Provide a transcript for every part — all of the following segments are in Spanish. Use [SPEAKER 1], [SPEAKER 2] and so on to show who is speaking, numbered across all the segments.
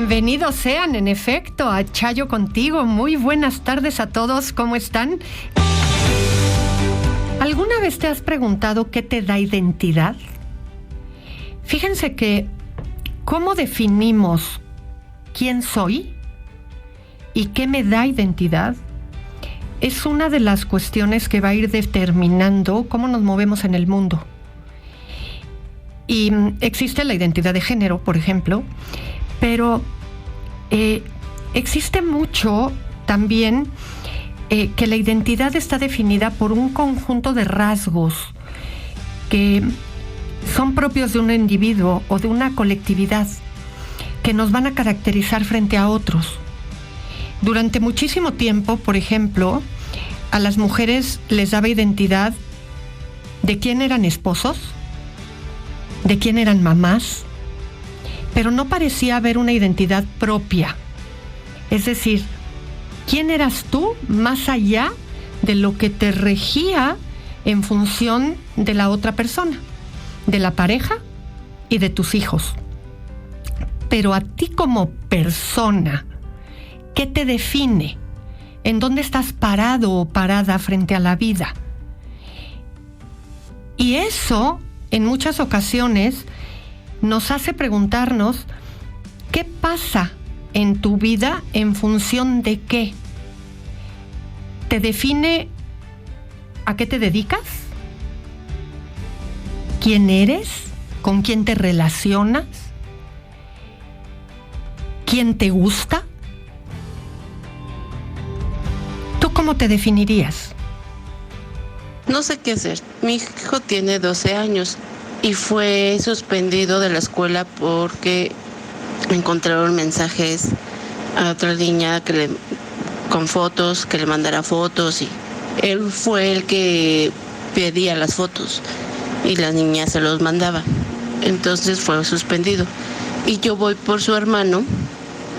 [SPEAKER 1] Bienvenidos sean, en efecto, a Chayo Contigo. Muy buenas tardes a todos, ¿cómo están? ¿Alguna vez te has preguntado qué te da identidad? Fíjense que, ¿cómo definimos quién soy y qué me da identidad? Es una de las cuestiones que va a ir determinando cómo nos movemos en el mundo. Y existe la identidad de género, por ejemplo, pero existe mucho también que la identidad está definida por un conjunto de rasgos que son propios de un individuo o de una colectividad que nos van a caracterizar frente a otros. Durante muchísimo tiempo, por ejemplo, a las mujeres les daba identidad de quién eran esposos, de quién eran mamás, pero no parecía haber una identidad propia. Es decir, ¿quién eras tú más allá de lo que te regía en función de la otra persona, de la pareja y de tus hijos? Pero a ti como persona, ¿qué te define? ¿En dónde estás parado o parada frente a la vida? Y eso, en muchas ocasiones, nos hace preguntarnos ¿qué pasa en tu vida en función de qué? ¿Te define a qué te dedicas? ¿Quién eres? ¿Con quién te relacionas? ¿Quién te gusta? ¿Tú cómo te definirías?
[SPEAKER 2] No sé qué hacer. Mi hijo tiene 12 años y fue suspendido de la escuela porque encontraron mensajes a otra niña con fotos, que le mandara fotos, y él fue el que pedía las fotos y la niña se los mandaba. Entonces fue suspendido. Y yo voy por su hermano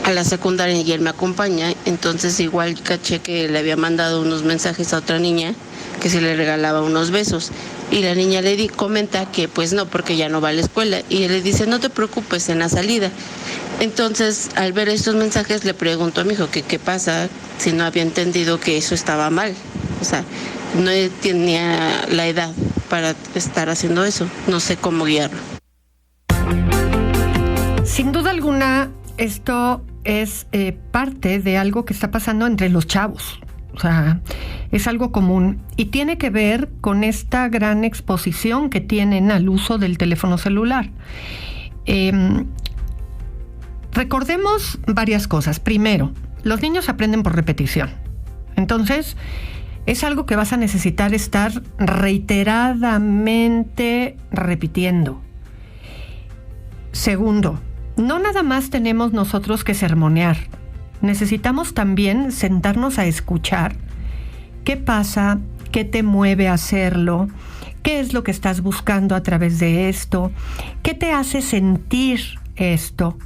[SPEAKER 2] a la secundaria y él me acompaña. Entonces igual caché que le había mandado unos mensajes a otra niña que se le regalaba unos besos, y la niña le comenta que pues no, porque ya no va a la escuela, y él le dice no te preocupes, en la salida. Entonces al ver estos mensajes le pregunto a mi hijo que qué pasa, si no había entendido que eso estaba mal, o sea, no tenía la edad para estar haciendo eso, no sé cómo guiarlo.
[SPEAKER 1] Sin duda alguna, esto es parte de algo que está pasando entre los chavos. O sea, es algo común y tiene que ver con esta gran exposición que tienen al uso del teléfono celular. Recordemos varias cosas. Primero, los niños aprenden por repetición. Entonces, es algo que vas a necesitar estar reiteradamente repitiendo. Segundo, no nada más tenemos nosotros que sermonear. Necesitamos también sentarnos a escuchar qué pasa, qué te mueve a hacerlo, qué es lo que estás buscando a través de esto, qué te hace sentir esto,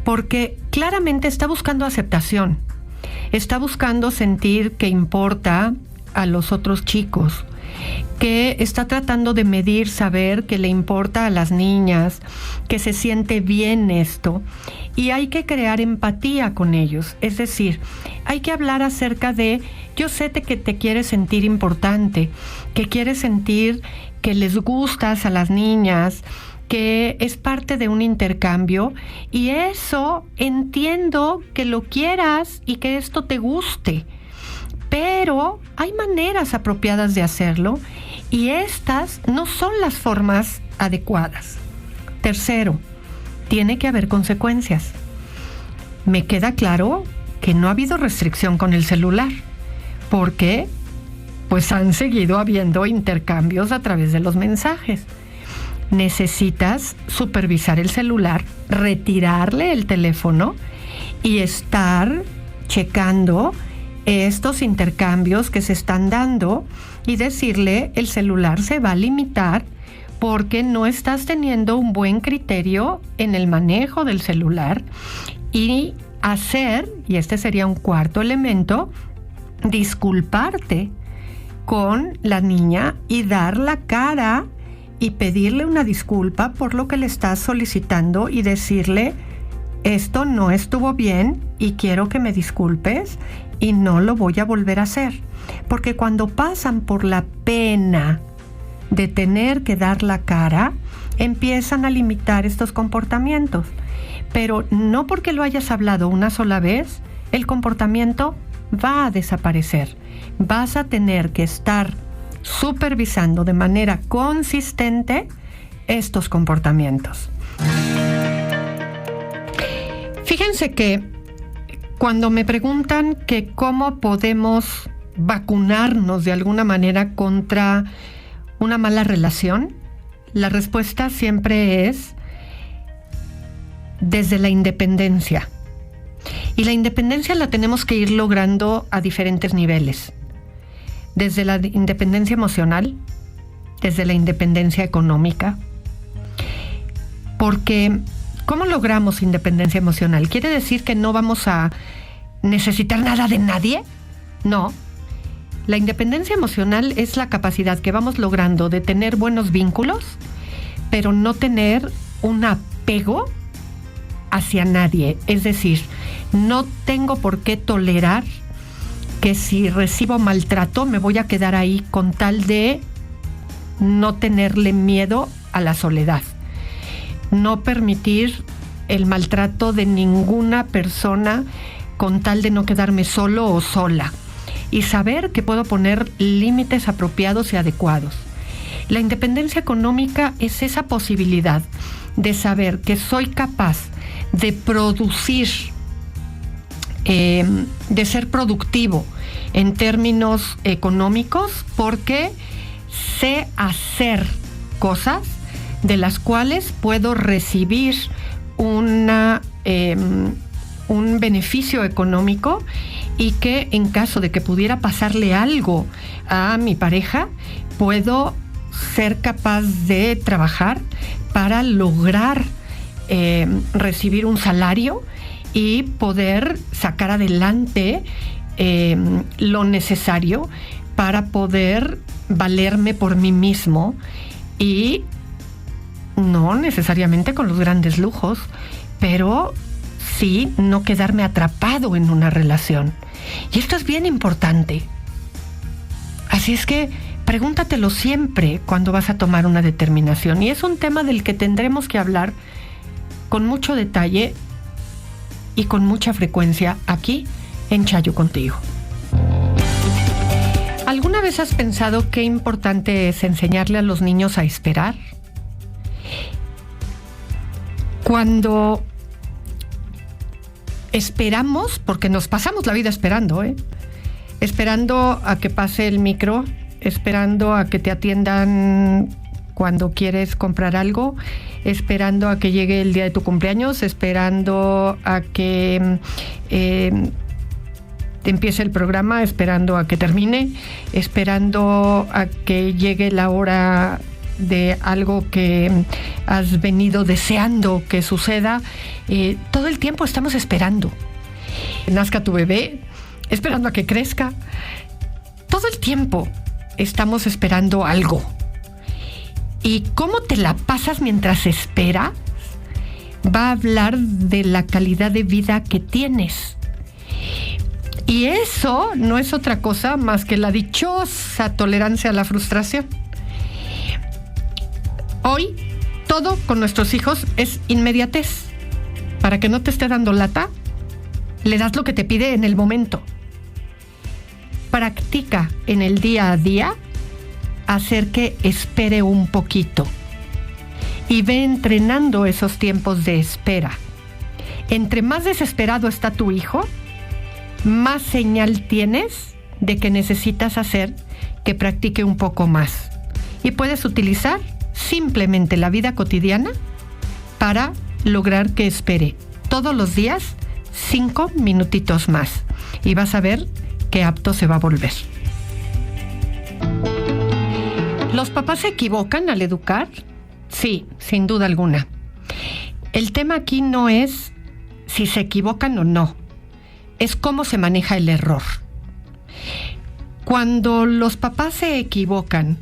[SPEAKER 1] porque claramente está buscando aceptación, está buscando sentir que importa a los otros chicos, que está tratando de medir, saber que le importa a las niñas, que se siente bien esto, y hay que crear empatía con ellos. Es decir, hay que hablar acerca de, yo sé que te quieres sentir importante, que quieres sentir que les gustas a las niñas, que es parte de un intercambio, y eso entiendo que lo quieras y que esto te guste. Pero hay maneras apropiadas de hacerlo y estas no son las formas adecuadas. Tercero, tiene que haber consecuencias. Me queda claro que no ha habido restricción con el celular, porque pues han seguido habiendo intercambios a través de los mensajes. Necesitas supervisar el celular, retirarle el teléfono y estar checando estos intercambios que se están dando y decirle el celular se va a limitar porque no estás teniendo un buen criterio en el manejo del celular, y hacer, y este sería un cuarto elemento, disculparte con la niña y dar la cara y pedirle una disculpa por lo que le estás solicitando y decirle esto no estuvo bien y quiero que me disculpes y no lo voy a volver a hacer. Porque cuando pasan por la pena de tener que dar la cara, empiezan a limitar estos comportamientos. Pero no porque lo hayas hablado una sola vez, el comportamiento va a desaparecer. Vas a tener que estar supervisando de manera consistente estos comportamientos. Fíjense que cuando me preguntan que cómo podemos vacunarnos de alguna manera contra una mala relación, la respuesta siempre es desde la independencia. Y la independencia la tenemos que ir logrando a diferentes niveles. Desde la independencia emocional, desde la independencia económica. Porque, ¿cómo logramos independencia emocional? ¿Quiere decir que no vamos a necesitar nada de nadie? No. La independencia emocional es la capacidad que vamos logrando de tener buenos vínculos, pero no tener un apego hacia nadie. Es decir, no tengo por qué tolerar que si recibo maltrato me voy a quedar ahí con tal de no tenerle miedo a la soledad. No permitir el maltrato de ninguna persona con tal de no quedarme solo o sola. Y saber que puedo poner límites apropiados y adecuados. La independencia económica es esa posibilidad de saber que soy capaz de producir, de ser productivo en términos económicos, porque sé hacer cosas de las cuales puedo recibir un beneficio económico, y que en caso de que pudiera pasarle algo a mi pareja, puedo ser capaz de trabajar para lograr recibir un salario y poder sacar adelante lo necesario para poder valerme por mí mismo, y no necesariamente con los grandes lujos, pero sí no quedarme atrapado en una relación. Y esto es bien importante. Así es que pregúntatelo siempre cuando vas a tomar una determinación. Y es un tema del que tendremos que hablar con mucho detalle y con mucha frecuencia aquí en Chayo Contigo. ¿Alguna vez has pensado qué importante es enseñarle a los niños a esperar? Cuando esperamos, porque nos pasamos la vida esperando, esperando a que pase el micro, esperando a que te atiendan cuando quieres comprar algo, esperando a que llegue el día de tu cumpleaños, esperando a que empiece el programa, esperando a que termine, esperando a que llegue la hora de algo que has venido deseando que suceda. Todo el tiempo estamos esperando. Nazca tu bebé, esperando a que crezca. Todo el tiempo estamos esperando algo. Y cómo te la pasas mientras esperas va a hablar de la calidad de vida que tienes. Y eso no es otra cosa más que la dichosa tolerancia a la frustración. Hoy, todo con nuestros hijos es inmediatez. Para que no te esté dando lata, le das lo que te pide en el momento. Practica en el día a día hacer que espere un poquito. Y ve entrenando esos tiempos de espera. Entre más desesperado está tu hijo, más señal tienes de que necesitas hacer que practique un poco más. Y puedes utilizar simplemente la vida cotidiana para lograr que espere todos los días 5 minutitos más. Y vas a ver qué apto se va a volver. ¿Los papás se equivocan al educar? Sí, sin duda alguna. El tema aquí no es si se equivocan o no, es cómo se maneja el error. Cuando los papás se equivocan,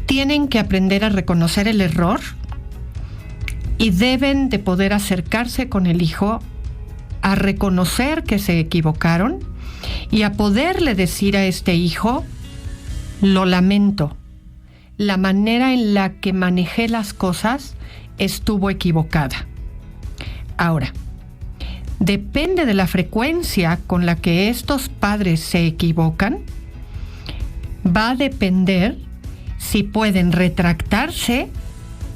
[SPEAKER 1] tienen que aprender a reconocer el error y deben de poder acercarse con el hijo a reconocer que se equivocaron y a poderle decir a este hijo: lo lamento, la manera en la que manejé las cosas estuvo equivocada. Ahora, depende de la frecuencia con la que estos padres se equivocan, va a depender si pueden retractarse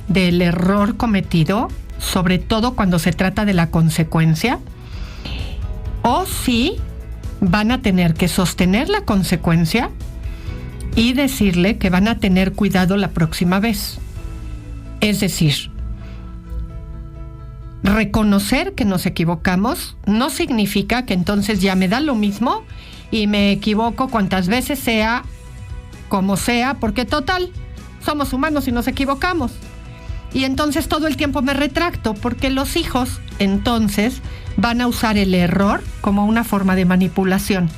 [SPEAKER 1] del error cometido, sobre todo cuando se trata de la consecuencia, o si van a tener que sostener la consecuencia y decirle que van a tener cuidado la próxima vez. Es decir, reconocer que nos equivocamos no significa que entonces ya me da lo mismo y me equivoco cuantas veces sea, como sea, porque total, somos humanos y nos equivocamos. Y entonces todo el tiempo me retracto, porque los hijos entonces van a usar el error como una forma de manipulación.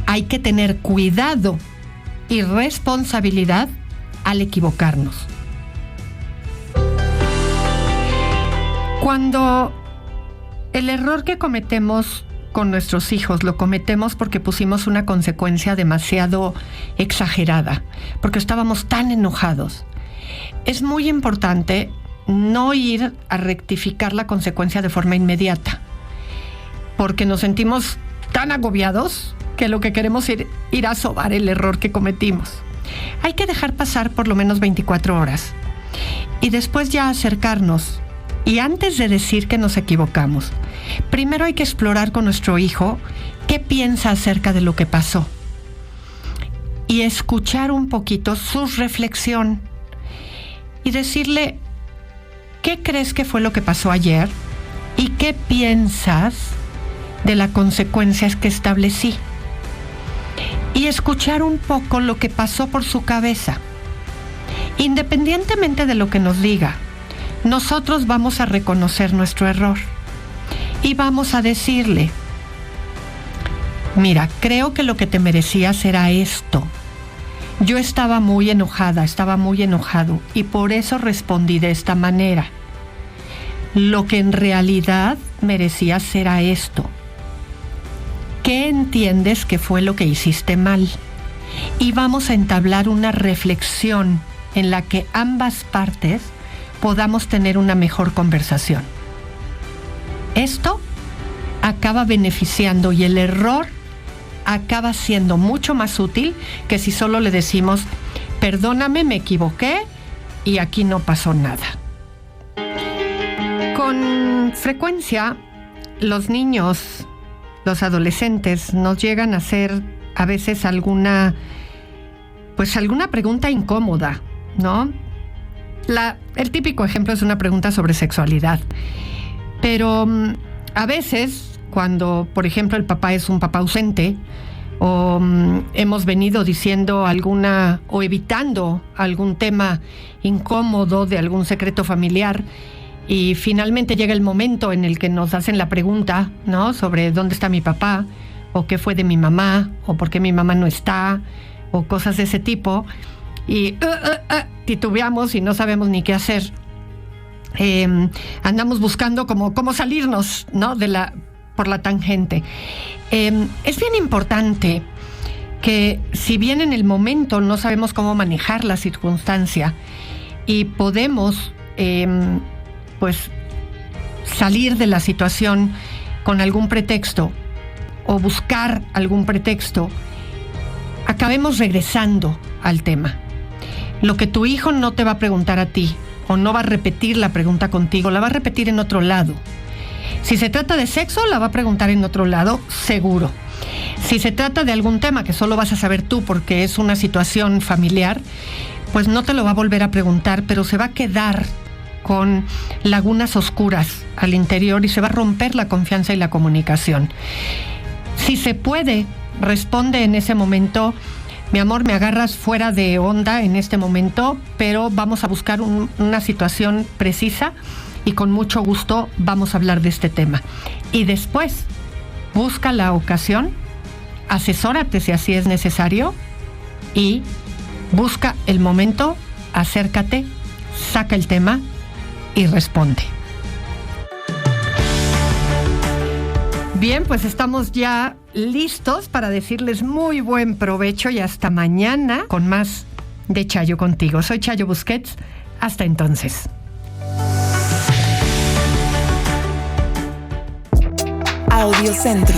[SPEAKER 1] Hay que tener cuidado y responsabilidad al equivocarnos. Cuando el error que cometemos con nuestros hijos lo cometemos porque pusimos una consecuencia demasiado exagerada, porque estábamos tan enojados, es muy importante no ir a rectificar la consecuencia de forma inmediata, porque nos sentimos tan agobiados que lo que queremos es ir a sobar el error que cometimos. Hay que dejar pasar por lo menos 24 horas y después ya acercarnos. Y antes de decir que nos equivocamos, primero hay que explorar con nuestro hijo qué piensa acerca de lo que pasó y escuchar un poquito su reflexión y decirle: ¿qué crees que fue lo que pasó ayer? ¿Y qué piensas de las consecuencias que establecí? Y escuchar un poco lo que pasó por su cabeza. Independientemente de lo que nos diga, nosotros vamos a reconocer nuestro error y vamos a decirle: mira, creo que lo que te merecías era esto. Yo estaba muy enojada, estaba muy enojado y por eso respondí de esta manera. Lo que en realidad merecías era esto. ¿Qué entiendes que fue lo que hiciste mal? Y vamos a entablar una reflexión en la que ambas partes podamos tener una mejor conversación. Esto acaba beneficiando y el error acaba siendo mucho más útil que si solo le decimos: perdóname, me equivoqué y aquí no pasó nada. Con frecuencia, los niños, los adolescentes nos llegan a hacer a veces alguna pregunta incómoda, ¿no? El típico ejemplo es una pregunta sobre sexualidad. Pero a veces, cuando, por ejemplo, el papá es un papá ausente, o hemos venido diciendo o evitando algún tema incómodo de algún secreto familiar, y finalmente llega el momento en el que nos hacen la pregunta, ¿no?, sobre dónde está mi papá, o qué fue de mi mamá, o por qué mi mamá no está, o cosas de ese tipo, y titubeamos y no sabemos ni qué hacer. Andamos buscando cómo salirnos, ¿no?, por la tangente. Es bien importante que, si bien en el momento no sabemos cómo manejar la circunstancia y podemos salir de la situación con algún pretexto o buscar algún pretexto, acabemos regresando al tema. Lo que tu hijo no te va a preguntar a ti, o no va a repetir la pregunta contigo, la va a repetir en otro lado. Si se trata de sexo, la va a preguntar en otro lado, seguro. Si se trata de algún tema que solo vas a saber tú porque es una situación familiar, pues no te lo va a volver a preguntar, pero se va a quedar con lagunas oscuras al interior y se va a romper la confianza y la comunicación. Si se puede, responde en ese momento: mi amor, me agarras fuera de onda en este momento, pero vamos a buscar una situación precisa y con mucho gusto vamos a hablar de este tema. Y después, busca la ocasión, asesórate si así es necesario y busca el momento, acércate, saca el tema y responde. Bien, pues estamos ya listos para decirles muy buen provecho y hasta mañana con más de Chayo Contigo. Soy Chayo Busquets. Hasta entonces.
[SPEAKER 3] Audiocentro.